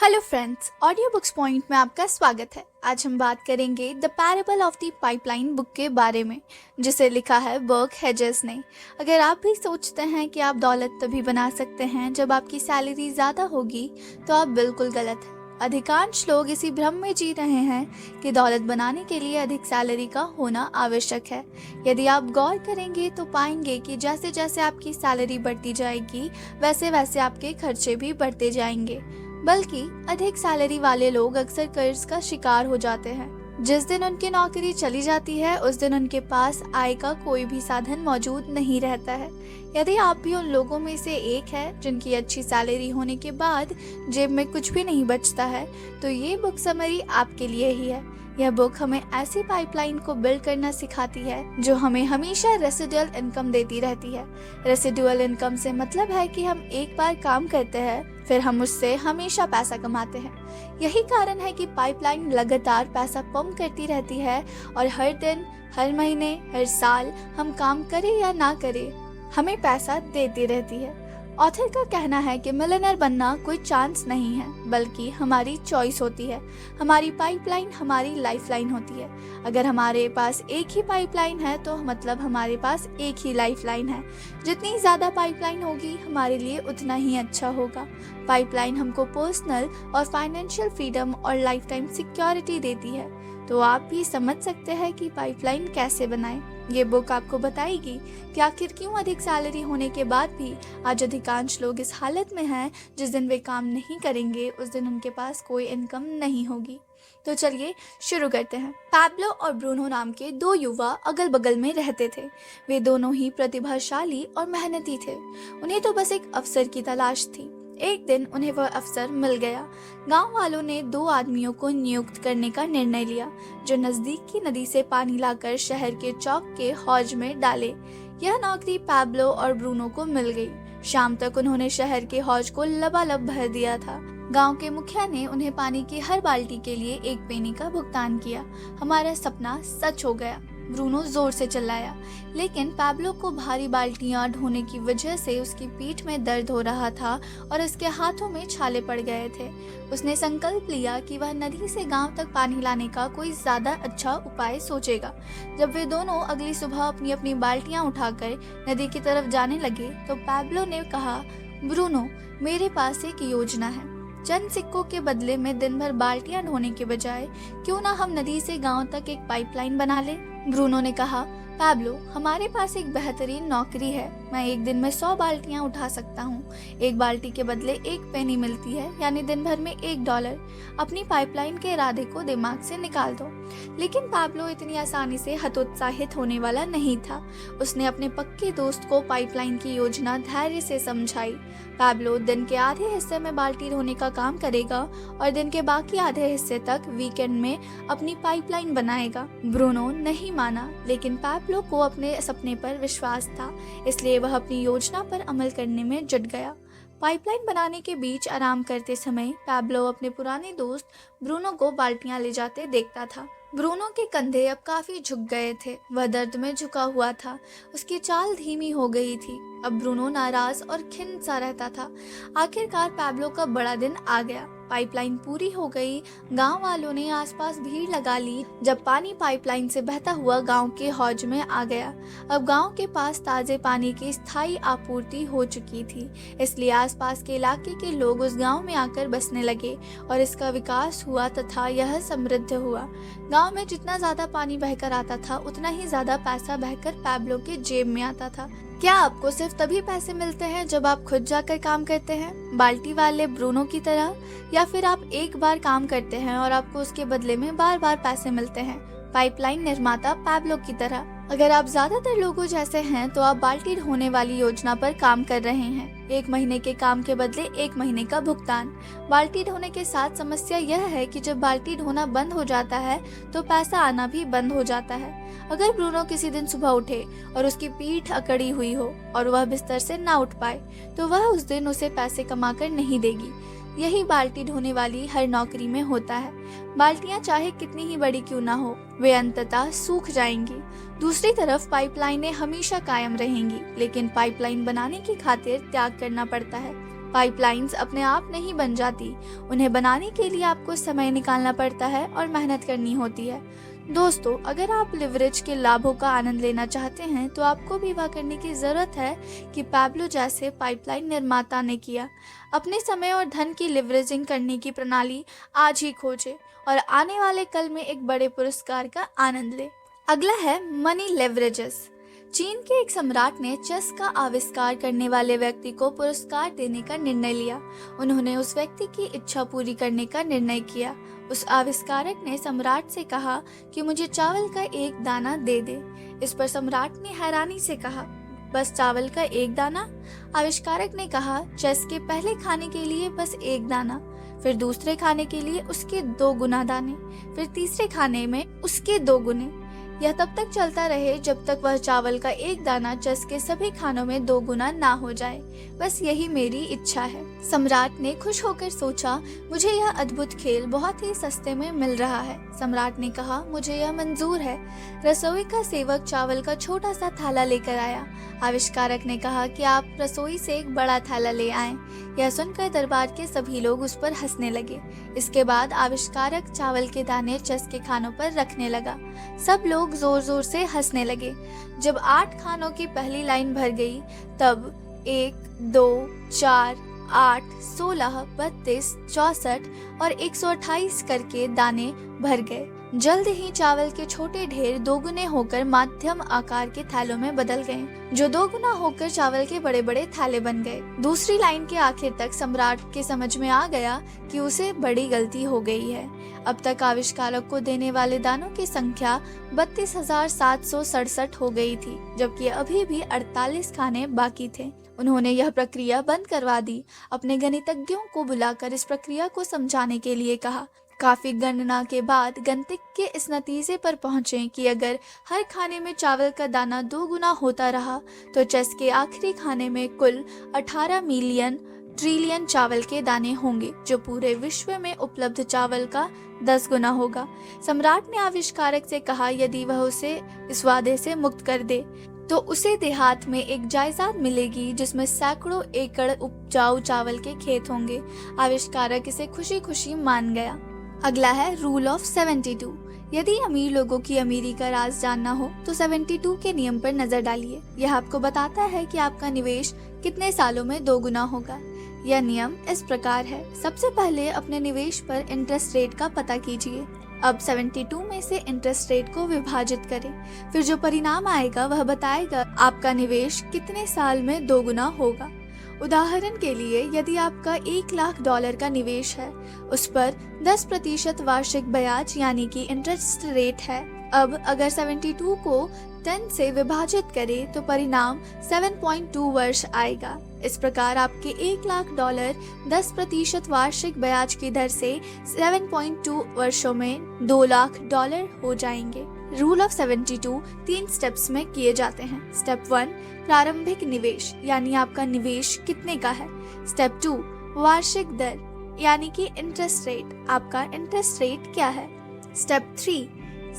Hello friends, audio books point में आपका स्वागत है। आज हम बात करेंगे the parable of the pipeline book के बारे में, जिसे लिखा है बर्क हेजेस ने। अगर आप भी सोचते हैं कि आप दौलत तभी बना सकते हैं जब आपकी सैलरी ज़्यादा होगी, तो आप बिल्कुल गलत हैं। अधिकांश लोग इसी भ्रम में जी रहे हैं कि दौलत बनाने के लिए अधिक सैलरी का होना आवश्यक है। यदि आप गौर करेंगे तो पाएंगे कि जैसे जैसे आपकी सैलरी बढ़ती जाएगी, वैसे वैसे आपके खर्चे भी बढ़ते जाएंगे। बल्कि अधिक सैलरी वाले लोग अक्सर कर्ज का शिकार हो जाते हैं। जिस दिन उनकी नौकरी चली जाती है, उस दिन उनके पास आय का कोई भी साधन मौजूद नहीं रहता है। यदि आप भी उन लोगों में से एक है जिनकी अच्छी सैलरी होने के बाद जेब में कुछ भी नहीं बचता है, तो ये बुक समरी आपके लिए ही है। यह बुक हमें ऐसी पाइपलाइन को बिल्ड करना सिखाती है जो हमें हमेशा रेसिडुअल इनकम देती रहती है। रेसिडुअल इनकम से मतलब है कि हम एक बार काम करते हैं, फिर हम उससे हमेशा पैसा कमाते हैं। यही कारण है कि पाइपलाइन लगातार पैसा पंप करती रहती है और हर दिन, हर महीने, हर साल हम काम करें या ना करें, हमें पैसा देती रहती है। ऑथर का कहना है कि मिलियनेयर बनना कोई चांस नहीं है, बल्कि हमारी चॉइस होती है। हमारी पाइपलाइन हमारी लाइफलाइन होती है। अगर हमारे पास एक ही पाइपलाइन है तो मतलब हमारे पास एक ही लाइफलाइन है। जितनी ज़्यादा पाइपलाइन होगी, हमारे लिए उतना ही अच्छा होगा। पाइपलाइन हमको पर्सनल और फाइनेंशियल फ्रीडम और लाइफ टाइम सिक्योरिटी देती है। तो आप भी समझ सकते हैं कि पाइपलाइन कैसे बनाएं। ये बुक आपको बताएगी कि आखिर क्यों अधिक सैलरी होने के बाद भी आज अधिकांश लोग इस हालत में हैं, जिस दिन वे काम नहीं करेंगे उस दिन उनके पास कोई इनकम नहीं होगी। तो चलिए शुरू करते हैं। पैब्लो और ब्रूनो नाम के दो युवा अगल बगल में रहते थे। वे दोनों ही प्रतिभाशाली और मेहनती थे। उन्हें तो बस एक अवसर की तलाश थी। एक दिन उन्हें वह अवसर मिल गया। गांव वालों ने दो आदमियों को नियुक्त करने का निर्णय लिया, जो नजदीक की नदी से पानी लाकर शहर के चौक के हौज में डाले। यह नौकरी पैब्लो और ब्रूनो को मिल गई। शाम तक उन्होंने शहर के हौज को लबालब भर दिया था। गांव के मुखिया ने उन्हें पानी की हर बाल्टी के लिए 1 पेनी का भुगतान किया। हमारा सपना सच हो गया, ब्रूनो जोर से चिल्लाया। लेकिन पैब्लो को भारी बाल्टियां ढोने की वजह से उसकी पीठ में दर्द हो रहा था और उसके हाथों में छाले पड़ गए थे। उसने संकल्प लिया कि वह नदी से गांव तक पानी लाने का कोई ज्यादा अच्छा उपाय सोचेगा। जब वे दोनों अगली सुबह अपनी अपनी बाल्टियां उठाकर नदी की तरफ जाने लगे, तो पैब्लो ने कहा, ब्रूनो, मेरे पास एक योजना है। चंद सिक्कों के बदले में दिन भर बाल्टियां ढोने के बजाय क्यों ना हम नदी से गांव तक एक पाइपलाइन बना लें। ब्रूनो ने कहा, पैब्लो, हमारे पास एक बेहतरीन नौकरी है। मैं एक दिन में 100 बाल्टियां उठा सकता हूँ। एक बाल्टी के बदले 1 पेनी मिलती है, यानी दिन भर में $1। अपनी पाइपलाइन के इरादे को दिमाग से निकाल दो। लेकिन पैब्लो इतनी आसानी से हतोत्साहित होने वाला नहीं था। उसने अपने पक्के दोस्त को पाइपलाइन की योजना धैर्य से समझाई। पैब्लो दिन के आधे हिस्से में बाल्टी ढोने का काम करेगा और दिन के बाकी आधे हिस्से तक वीकेंड में अपनी पाइपलाइन बनाएगा। ब्रूनो नहीं माना, लेकिन पैब्लो को अपने सपने पर विश्वास था, इसलिए वह अपनी योजना पर अमल करने में जुट गया। पाइपलाइन बनाने के बीच आराम करते समय पैब्लो अपने पुराने दोस्त ब्रूनो को बाल्टियां ले जाते देखता था। ब्रूनो के कंधे अब काफी झुक गए थे। वह दर्द में झुका हुआ था। उसकी चाल धीमी हो गई थी। अब ब्रूनो नाराज और खिन्न सा रहता था। आखिरकार पैब्लो का बड़ा दिन आ गया। पाइपलाइन पूरी हो गई। गांव वालों ने आसपास भीड़ लगा ली जब पानी पाइपलाइन से बहता हुआ गांव के हौज में आ गया। अब गांव के पास ताजे पानी की स्थायी आपूर्ति हो चुकी थी, इसलिए आसपास के इलाके के लोग उस गांव में आकर बसने लगे और इसका विकास हुआ तथा यह समृद्ध हुआ। गांव में जितना ज्यादा पानी बहकर आता था, उतना ही ज्यादा पैसा बहकर पैब्लो के जेब में आता था। क्या आपको सिर्फ तभी पैसे मिलते हैं जब आप खुद जाकर काम करते हैं, बाल्टी वाले ब्रूनो की तरह, या फिर आप एक बार काम करते हैं और आपको उसके बदले में बार बार पैसे मिलते हैं, पाइपलाइन निर्माता पैब्लो की तरह? अगर आप ज्यादातर लोगों जैसे हैं, तो आप बाल्टी ढोने वाली योजना पर काम कर रहे हैं। 1 महीने के काम के बदले 1 महीने का भुगतान। बाल्टी ढोने के साथ समस्या यह है कि जब बाल्टी ढोना बंद हो जाता है, तो पैसा आना भी बंद हो जाता है। अगर ब्रूनो किसी दिन सुबह उठे और उसकी पीठ अकड़ी हुई हो और वह बिस्तर से ना उठ पाए, तो वह उस दिन उसे पैसे कमाकर नहीं देगी। यही बाल्टी ढोने वाली हर नौकरी में होता है। बाल्टियां चाहे कितनी ही बड़ी क्यों ना हो, वे अंततः सूख जाएंगी। दूसरी तरफ पाइपलाइनें हमेशा कायम रहेंगी, लेकिन पाइपलाइन बनाने की खातिर त्याग करना पड़ता है। पाइपलाइंस अपने आप नहीं बन जाती, उन्हें बनाने के लिए आपको समय निकालना पड़ता है और मेहनत करनी होती है। दोस्तों, अगर आप लिवरेज के लाभों का आनंद लेना चाहते हैं तो आपको भी वह करने की ज़रूरत है कि पैब्लो जैसे पाइपलाइन निर्माता ने किया। अपने समय और धन की लिवरेजिंग करने की प्रणाली आज ही खोजें और आने वाले कल में एक बड़े पुरस्कार का आनंद लें। अगला है मनी लेवरेजेस। चीन के एक सम्राट ने चेस का आविष्कार करने वाले व्यक्ति को पुरस्कार देने का निर्णय लिया। उन्होंने उस व्यक्ति की इच्छा पूरी करने का निर्णय किया। उस आविष्कारक ने सम्राट से कहा कि मुझे चावल का एक दाना दे दे। इस पर सम्राट ने हैरानी से कहा, बस चावल का एक दाना? आविष्कारक ने कहा, चेस के पहले खाने के लिए बस एक दाना, फिर दूसरे खाने के लिए उसके 2 गुना दाने, फिर तीसरे खाने में उसके 2 गुने। यह तब तक चलता रहे जब तक वह चावल का एक दाना चेस के सभी खानों में 2 गुना ना हो जाए। बस यही मेरी इच्छा है। सम्राट ने खुश होकर सोचा, मुझे यह अद्भुत खेल बहुत ही सस्ते में मिल रहा है। सम्राट ने कहा, मुझे यह मंजूर है। रसोई का सेवक चावल का छोटा सा थाला लेकर आया। आविष्कारक ने कहा कि आप रसोई से एक बड़ा थाला ले आएं। यह सुनकर दरबार के सभी लोग उस पर हंसने लगे। इसके बाद आविष्कारक चावल के दाने चेस के खानों पर रखने लगा। सब लोग जोर जोर से हंसने लगे। जब 8 खानों की पहली लाइन भर गई, तब 1, 2, 4, 8, 16, 32, 64 और 128 करके दाने भर गए। जल्द ही चावल के छोटे ढेर 2 गुने होकर मध्यम आकार के थैलों में बदल गए, जो 2 गुना होकर चावल के बड़े बड़े थैले बन गए। दूसरी लाइन के आखिर तक सम्राट के समझ में आ गया कि उसे बड़ी गलती हो गई है। अब तक आविष्कारक को देने वाले दानों की संख्या 32,767 हो गई थी, जबकि अभी भी 48 खाने बाकी थे। उन्होंने यह प्रक्रिया बंद करवा दी। अपने गणितज्ञों को बुलाकर इस प्रक्रिया को समझाने के लिए कहा। काफी गणना के बाद गणितज्ञ इस नतीजे पर पहुंचे कि अगर हर खाने में चावल का दाना 2 गुना होता रहा तो चेस के आखिरी खाने में कुल 18 मिलियन ट्रिलियन चावल के दाने होंगे, जो पूरे विश्व में उपलब्ध चावल का 10 गुना होगा। सम्राट ने आविष्कारक से कहा, यदि वह उसे इस वादे से मुक्त कर दे तो उसे देहात में एक जायदाद मिलेगी जिसमें सैकड़ों एकड़ उपजाऊ चावल के खेत होंगे। आविष्कारक इसे खुशी खुशी मान गया। अगला है रूल ऑफ 72। यदि अमीर लोगों की अमीरी का राज जानना हो तो 72 के नियम पर नजर डालिए। यह आपको बताता है कि आपका निवेश कितने सालों में 2 गुना होगा। यह नियम इस प्रकार है। सबसे पहले अपने निवेश पर इंटरेस्ट रेट का पता कीजिए। अब 72 में से इंटरेस्ट रेट को विभाजित करें। फिर जो परिणाम आएगा वह बताएगा आपका निवेश कितने साल में 2 गुना होगा। उदाहरण के लिए, यदि आपका $1,00,000 का निवेश है, उस पर 10% वार्षिक ब्याज यानी कि इंटरेस्ट रेट है। अब अगर 72 को 10 से विभाजित करें तो परिणाम 7.2 वर्ष आएगा। इस प्रकार आपके $1,00,000 10% वार्षिक ब्याज की दर से 7.2 वर्षों में $2,00,000 हो जाएंगे। रूल ऑफ 72 3 स्टेप्स में किए जाते हैं। स्टेप 1, प्रारंभिक निवेश यानी आपका निवेश कितने का है। स्टेप 2, वार्षिक दर यानी कि इंटरेस्ट रेट, आपका इंटरेस्ट रेट क्या है। स्टेप 3,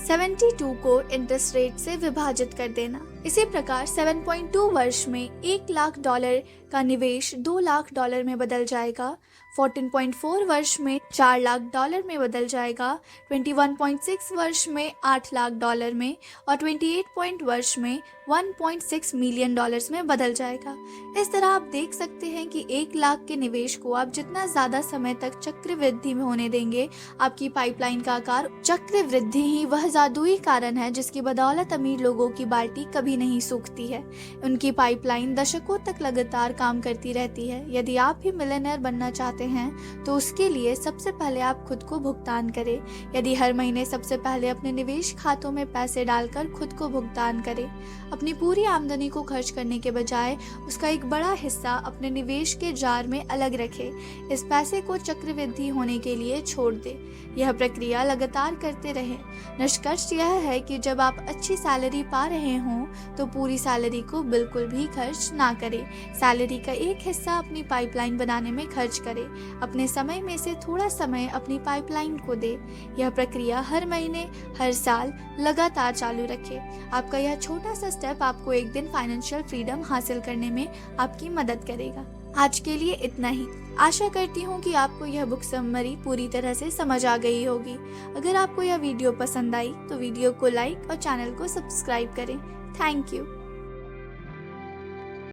72 को इंटरेस्ट रेट से विभाजित कर देना। इसी प्रकार 7.2 वर्ष में $1,00,000 का निवेश $2,00,000 में बदल जाएगा। 14.4 वर्ष में $4,00,000 में बदल जाएगा। 21.6 वर्ष में $8,00,000 में और 28 वर्ष में $1.6 मिलियन में बदल जाएगा। इस तरह आप देख सकते हैं कि 1,00,000 के निवेश को आप जितना ज्यादा समय तक चक्रवृद्धि में होने देंगे, आपकी पाइपलाइन का आकार चक्रवृद्धि ही वह जादुई कारण है जिसकी बदौलत अमीर लोगों की बाल्टी कभी नहीं सूखती है। उनकी पाइपलाइन दशकों तक लगातार काम करती रहती है। यदि आप भी मिलियनेयर बनना चाहते हैं तो उसके लिए सबसे पहले आप खुद को भुगतान करें। यदि हर महीने सबसे पहले अपने निवेश खातों में पैसे डालकर खुद को भुगतान करें। अपनी पूरी आमदनी को खर्च करने के बजाय उसका एक बड़ा हिस्सा अपने निवेश के जार में अलग रखें। इस पैसे को चक्रवृद्धि होने के लिए छोड़ दें। यह प्रक्रिया लगातार करते रहें। निष्कर्ष यह है कि जब आप अच्छी सैलरी पा रहे हों तो पूरी सैलरी को बिल्कुल भी खर्च ना करें। सैलरी का एक हिस्सा अपनी पाइपलाइन बनाने में खर्च करें। अपने समय में से थोड़ा समय अपनी पाइपलाइन को दें। यह प्रक्रिया हर महीने, हर साल लगातार चालू रखें। आपका यह छोटा सा स्टेप आपको एक दिन फाइनेंशियल फ्रीडम हासिल करने में आपकी मदद करेगा। आज के लिए इतना ही। आशा करती हूँ कि आपको यह बुक समरी पूरी तरह से समझ आ गई होगी। अगर आपको यह वीडियो पसंद आई तो वीडियो को लाइक और चैनल को सब्सक्राइब करें। Thank you.